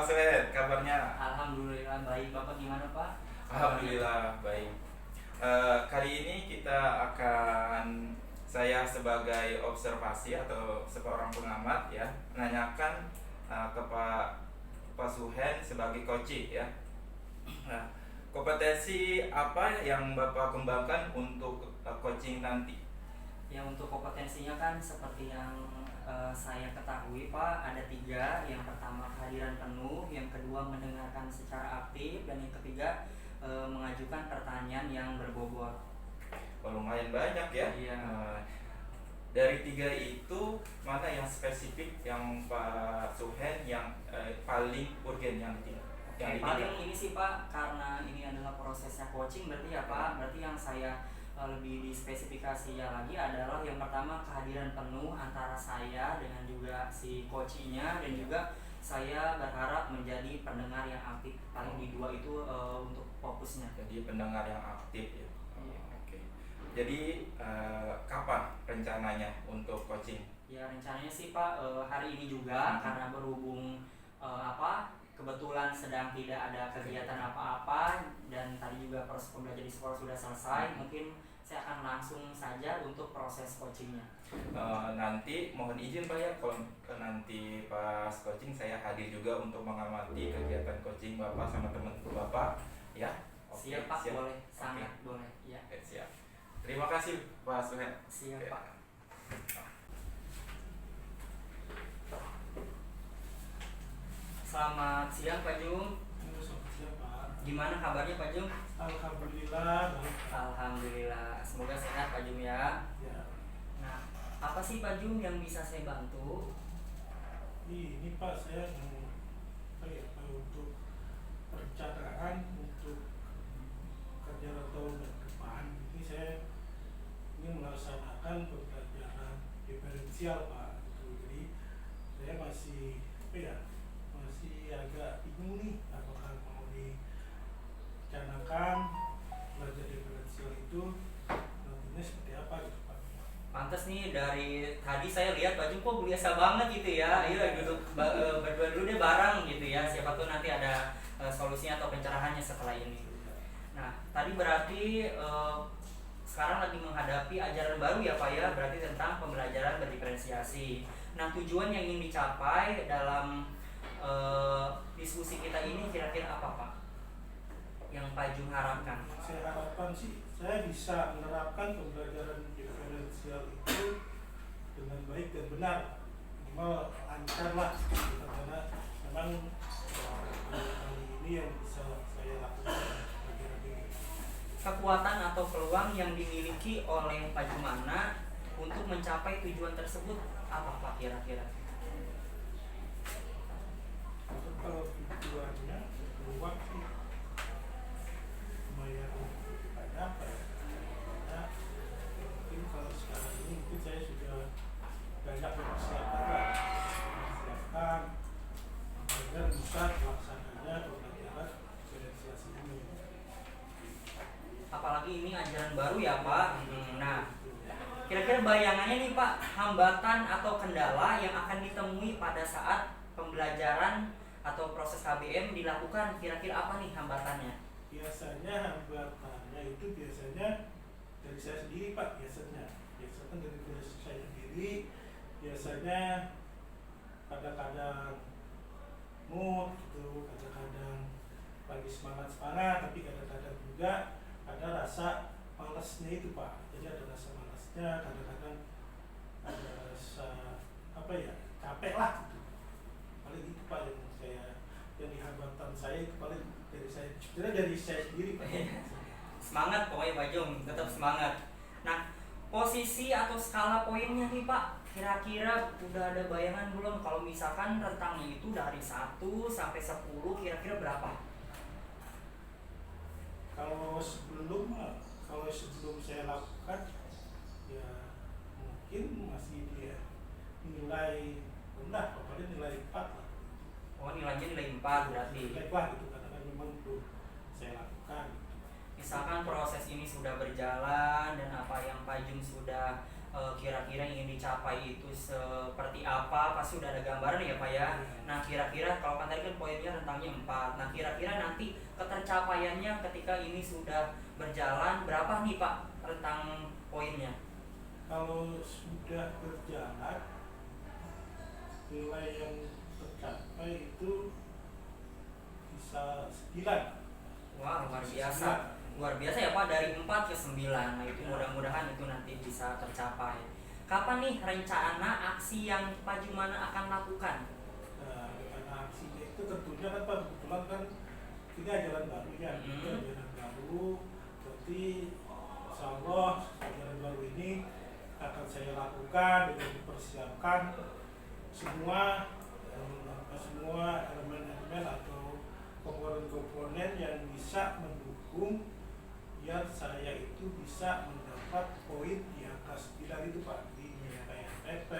Pak Suhed, kabarnya? Alhamdulillah baik. Bapak gimana Pak? Kabarnya? Alhamdulillah baik. Kali ini saya sebagai observasi atau seorang pengamat ya, menanyakan ke Pak Suhed sebagai coach ya. Nah, kompetensi apa yang Bapak kembangkan untuk coaching nanti? Ya untuk kompetensinya kan seperti yang saya ketahui Pak, ada tiga. Yang pertama kehadiran penuh, yang kedua mendengarkan secara aktif, dan yang ketiga mengajukan pertanyaan yang berbobot. Lumayan banyak ya. Iya. Dari tiga itu mana yang spesifik yang Pak Suhen yang paling urgen yang Paling ini sih Pak, karena ini adalah prosesnya coaching berarti ya Pak, berarti yang saya lebih dispesifikasinya lagi adalah yang pertama kehadiran penuh antara saya dengan juga si coachingnya, dan juga saya berharap menjadi pendengar yang aktif. Paling di dua itu untuk fokusnya. Jadi pendengar yang aktif ya. Iya. Oke. Jadi kapan rencananya untuk coaching? Ya rencananya sih Pak hari ini juga, karena berhubung kebetulan sedang tidak ada kegiatan apa-apa, dan tadi juga proses pembelajaran di sekolah sudah selesai, mungkin saya akan langsung saja untuk proses coachingnya. Nanti mohon izin Pak ya, kalau nanti pas coaching saya hadir juga untuk mengamati kegiatan coaching Bapak sama teman Bapak ya. Oke, Siap Pak, boleh, sangat boleh ya. Siap. Terima kasih Pak Suhen. Siap Pak. Selamat siang Pak Jung. Selamat siang Pak. Gimana kabarnya Pak Jung? Alhamdulillah baik. Alhamdulillah, semoga sehat Pak Jung ya. Ya. Nah, apa sih Pak Jung yang bisa saya bantu? Ini Pak, saya mau untuk perencanaan untuk kerja tahun depan. Ini saya ingin melaksanakan pembelajaran diferensial Pak. Jadi saya masih agak bingung nih, apakah mau dicanangkan belajar diferensial itu nantinya seperti apa gitu Pak. Pantes nih, dari tadi saya lihat Pak Jung kok biasa banget gitu ya. Ayo duduk berdua dulu deh bareng gitu ya. Siapa tuh nanti ada solusinya atau pencerahannya setelah ini. Nah, tadi berarti sekarang lagi menghadapi ajaran baru ya Pak ya, berarti tentang pembelajaran berdiferensiasi. Nah, tujuan yang ingin dicapai dalam diskusi kita ini kira-kira apa Pak? Yang Pak Jung harapkan? Saya harapkan sih saya bisa menerapkan pembelajaran diferensial itu dengan baik dan benar, minimal lancar lah, karena memang kali ini yang bisa saya lakukan pembelajaran ini. Kekuatan atau peluang yang dimiliki oleh Pak Jumana untuk mencapai tujuan tersebut apa Pak kira-kira? Kalau tujuannya peluang sih lumayan banyak ya. Karena mungkin kalau sekarang ini mungkin saya sudah banyak mempersiapkan agar bisa pelaksananya pembelajaran diferensiasi ini. Apalagi ini ajaran baru ya Pak. Nah, kira-kira bayangannya nih Pak, hambatan atau kendala yang akan ditemui pada saat pembelajaran atau proses KBM dilakukan, kira-kira apa nih hambatannya? Biasanya hambatannya itu biasanya dari saya sendiri Pak, biasanya dari diri saya sendiri, biasanya kadang-kadang mood gitu, kadang-kadang lagi semangat, tapi kadang-kadang juga ada rasa malasnya itu Pak. Jadi ada rasa malasnya, kadang-kadang ada rasa capek lah gitu. Paling itu Pak yang hambatan saya itu paling dari saya, sebenarnya dari saya sendiri Pak. Semangat pokoknya Pak Jung, tetap semangat. Nah, posisi atau skala poinnya nih Pak, kira-kira udah ada bayangan belum kalau misalkan rentangnya itu dari 1 sampai 10 kira-kira berapa? Kalau sebelum saya lakukan ya mungkin masih dia nilai rendah, paling nilai 4 lah. Oh, nilainya nilai 4 berarti. Nilai 4 gitu, karena memang belum saya lakukan. Misalkan proses ini sudah berjalan dan apa yang Pak Jung sudah kira-kira ingin dicapai itu seperti apa, pasti sudah ada gambaran ya Pak ya. Nah, kira-kira kalau kan tadi kan poinnya totalnya 4. Nah kira-kira nanti ketercapaiannya ketika ini sudah berjalan berapa nih Pak rentang poinnya? Kalau sudah berjalan, nilai yang tercapai itu bisa 9. Wah luar biasa. Luar biasa ya Pak, dari 4 ke 9. Nah itu mudah-mudahan itu nanti bisa tercapai. Kapan nih rencana aksi yang Pak Jumana akan lakukan? Nah, dengan aksinya itu tentunya kan Pak, kebetulan kan ini ajaran baru ya, ini ajaran baru. Berarti insya Allah ajaran baru ini akan saya lakukan dengan dipersiapkan semua elemen-elemen atau komponen-komponen yang bisa mendukung biar saya itu bisa mendapat poin di angka 9 itu Pak. Jadi kayak PP,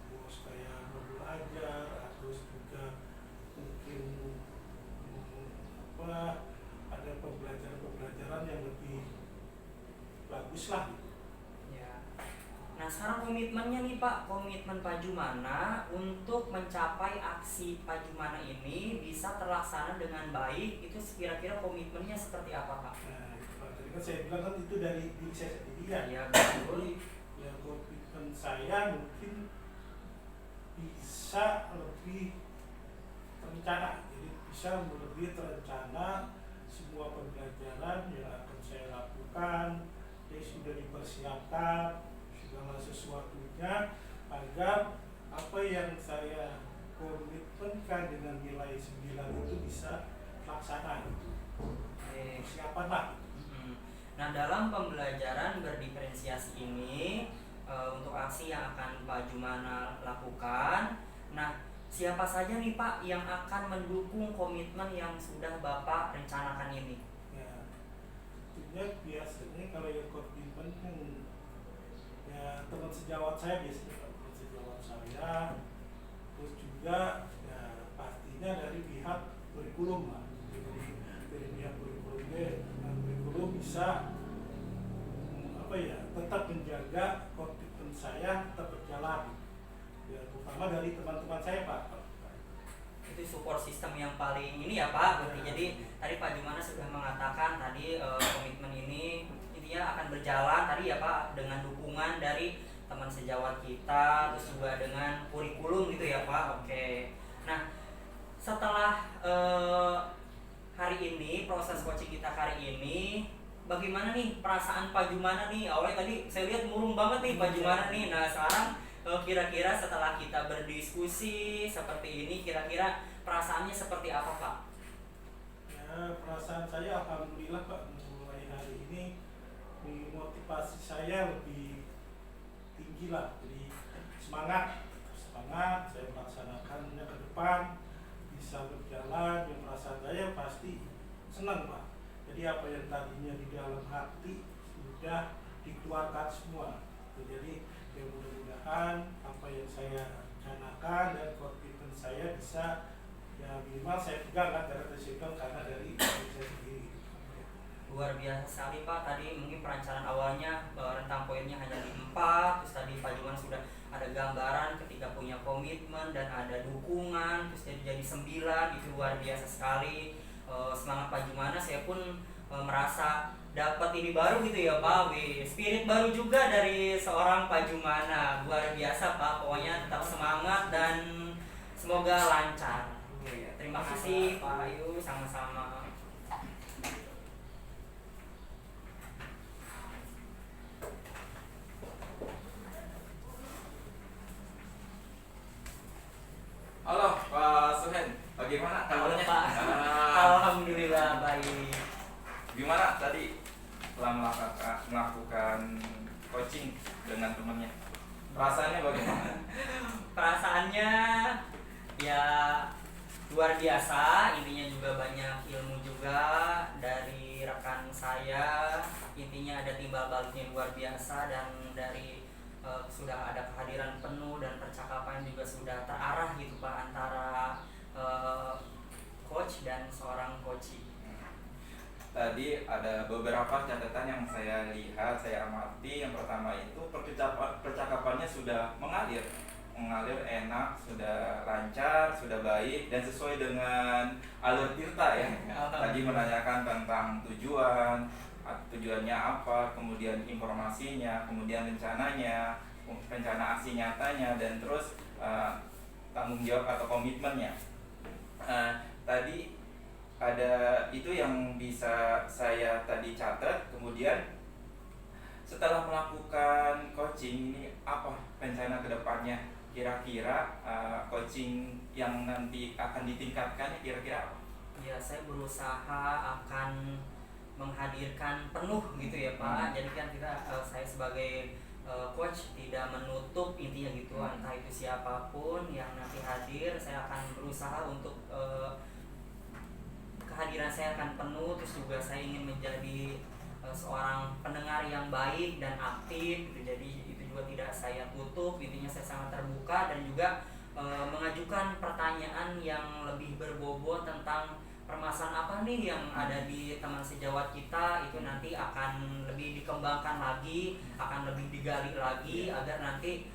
terus kayak modul ajar, terus juga mungkin ada pembelajaran yang lebih bagus lah. Ya. Nah sekarang komitmennya nih Pak, komitmen Pak Jumana untuk mencapai aksi Pak Jumana ini bisa terlaksana dengan baik, itu kira-kira komitmennya seperti apa Pak? Nah, itu Pak. Tadi kan saya bilang kan itu dari diri saya sendiri ya. Iya betul. Jadi ya komitmen saya mungkin bisa lebih terencana. Jadi bisa lebih terencana semua pembelajaran yang akan saya lakukan. Jadi sudah dipersiapkan segala sesuatunya agar apa yang saya komitmenkan dengan nilai 9 itu bisa terlaksana. Persiapan lah. Nah dalam pembelajaran berdiferensiasi ini untuk aksi yang akan Pak Jumana lakukan, nah siapa saja nih Pak yang akan mendukung komitmen yang sudah Bapak rencanakan ini? Ya, tentunya biasanya kalau yang komitmen kan ya teman sejawat saya biasanya teman sejawat saya, terus juga ya pastinya dari pihak kurikulum lah. Jadi dari pihak kurikulum bisa tetap menjaga komitmen saya tetap berjalan ya, terutama dari teman-teman saya Pak. Itu support system yang paling ini ya Pak. Jadi tadi Pak Jumana sudah mengatakan tadi komitmen ini intinya akan berjalan tadi ya Pak dengan dukungan dari teman sejawat kita, terus juga dengan kurikulum gitu ya Pak. Oke. Nah setelah hari ini proses coaching kita hari ini, bagaimana nih perasaan Pak Jumana nih? Awalnya tadi saya lihat murung banget nih Pak Jumana nih. Nah sekarang kira-kira setelah kita berdiskusi seperti ini, kira-kira perasaannya seperti apa Pak? Ya perasaan saya alhamdulillah Pak, mulai hari ini motivasi saya lebih tinggi lah. Jadi semangat saya melaksanakannya ke depan bisa berjalan. Yang perasaan saya pasti senang Pak. Jadi apa yang tadinya di dalam hati sudah dikeluarkan semua. Jadi ya mudah-mudahan apa yang saya rencanakan dan komitmen saya bisa ya minimal saya pegang lah, karena dari diri saya sendiri. Luar biasa sekali Pak. Tadi mungkin perencanaan awalnya rentang poinnya hanya di 4, terus tadi Pak Jumana sudah ada gambaran ketika punya komitmen dan ada dukungan, terus jadi 9. Itu luar biasa sekali. Semangat Pak Jumana, saya pun merasa dapat ini baru gitu ya Pak. Spirit baru juga dari seorang Pak Jumana. Luar biasa Pak. Pokoknya tetap semangat dan semoga lancar. Terima kasih Pak Ayu, sama-sama. Halo Pak Suhen, bagaimana kabarnya? Pak. Alhamdulillah baik. Gimana tadi setelah melakukan coaching dengan temannya? Perasaannya bagaimana? Perasaannya ya luar biasa, intinya juga banyak ilmu juga dari rekan saya, intinya ada timbal baliknya luar biasa, dan dari sudah ada kehadiran penuh dan percakapan juga sudah terarah gitu Pak antara coach dan seorang coachee. Tadi ada beberapa catatan yang saya lihat, saya amati. Yang pertama itu percakapannya sudah mengalir, mengalir enak, sudah lancar, sudah baik dan sesuai dengan alur Tirta ya. Tadi menanyakan tentang tujuannya apa, kemudian informasinya, kemudian rencananya, rencana aksi nyatanya, dan terus tanggung jawab atau komitmennya. Tadi ada itu yang bisa saya tadi catat. Kemudian setelah melakukan coaching ini, apa rencana kedepannya? Kira-kira coaching yang nanti akan ditingkatkan kira-kira apa? Ya, saya berusaha akan menghadirkan penuh gitu ya Pak. Jadi kan saya sebagai coach tidak menutup intinya gitu, entah itu siapapun yang nanti hadir, saya akan berusaha untuk kehadiran saya akan penuh. Terus juga saya ingin menjadi seorang pendengar yang baik dan aktif gitu. Jadi itu juga tidak saya tutup, intinya saya sangat terbuka dan juga mengajukan pertanyaan yang lebih berbobot tentang permasalahan apa nih yang ada di teman sejawat kita. Itu nanti akan lebih dikembangkan lagi, akan lebih digali lagi agar nanti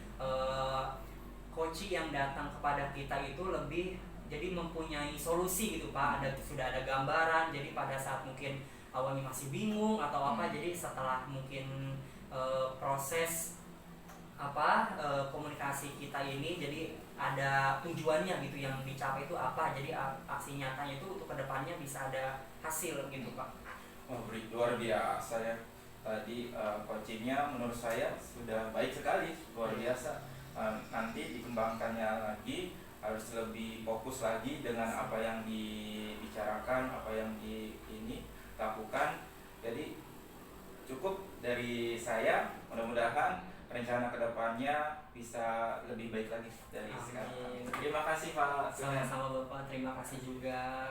coach yang datang kepada kita itu lebih jadi mempunyai solusi gitu Pak. Sudah ada gambaran, jadi pada saat mungkin awalnya masih bingung atau apa, jadi setelah mungkin proses komunikasi kita ini jadi ada tujuannya gitu, yang dicapai itu apa, jadi aksi nyatanya itu untuk kedepannya bisa ada hasil gitu Pak. Luar biasa ya. Tadi coachingnya menurut saya sudah baik sekali, luar biasa. Nanti dikembangkannya lagi, harus lebih fokus lagi dengan apa yang dibicarakan, apa yang lakukan. Jadi cukup dari saya, mudah-mudahan rencana kedepannya bisa lebih baik lagi dari sekarang. Terima kasih Pak. Sama-sama Bapak, terima kasih juga.